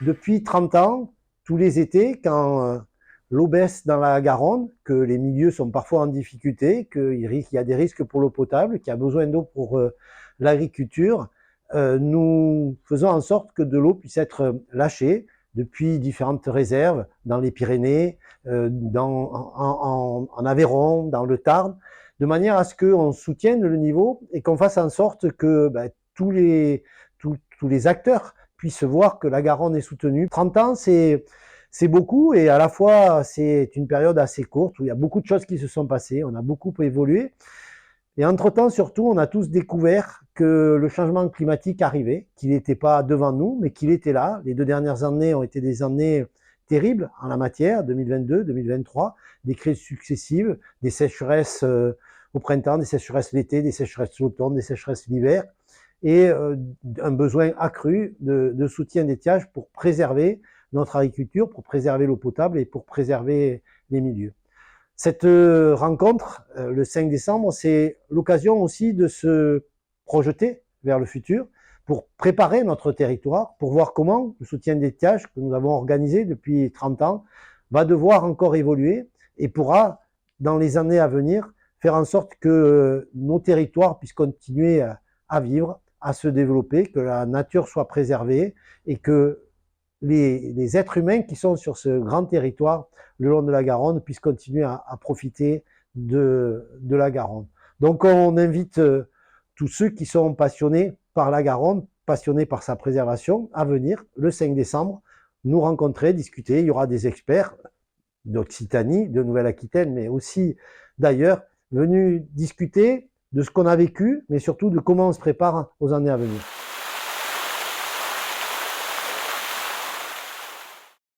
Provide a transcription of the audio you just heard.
Depuis 30 ans, tous les étés, quand l'eau baisse dans la Garonne, que les milieux sont parfois en difficulté, qu'il y a des risques pour l'eau potable, qu'il y a besoin d'eau pour l'agriculture, nous faisons en sorte que de l'eau puisse être lâchée depuis différentes réserves dans les Pyrénées, en Aveyron, dans le Tarn, de manière à ce qu'on soutienne le niveau et qu'on fasse en sorte que tous les acteurs puissent voir que la Garonne est soutenue. 30 ans, c'est beaucoup et à la fois c'est une période assez courte où il y a beaucoup de choses qui se sont passées, on a beaucoup évolué. Et entre-temps, surtout, on a tous découvert que le changement climatique arrivait, qu'il n'était pas devant nous, mais qu'il était là. Les 2 dernières années ont été des années terribles en la matière, 2022, 2023, des crises successives, des sécheresses au printemps, des sécheresses l'été, des sécheresses l'automne, des sécheresses l'hiver, et un besoin accru de soutien d'étiage pour préserver notre agriculture, pour préserver l'eau potable et pour préserver les milieux. Cette rencontre, le 5 décembre, c'est l'occasion aussi de se projeter vers le futur pour préparer notre territoire, pour voir comment le soutien d'étiage que nous avons organisé depuis 30 ans va devoir encore évoluer et pourra, dans les années à venir, faire en sorte que nos territoires puissent continuer à vivre, à se développer, que la nature soit préservée et que les êtres humains qui sont sur ce grand territoire le long de la Garonne puissent continuer à profiter de la Garonne. Donc on invite tous ceux qui sont passionnés par la Garonne, passionnés par sa préservation, à venir le 5 décembre nous rencontrer, discuter. Il y aura des experts d'Occitanie, de Nouvelle-Aquitaine, mais aussi d'ailleurs, venus discuter de ce qu'on a vécu, mais surtout de comment on se prépare aux années à venir.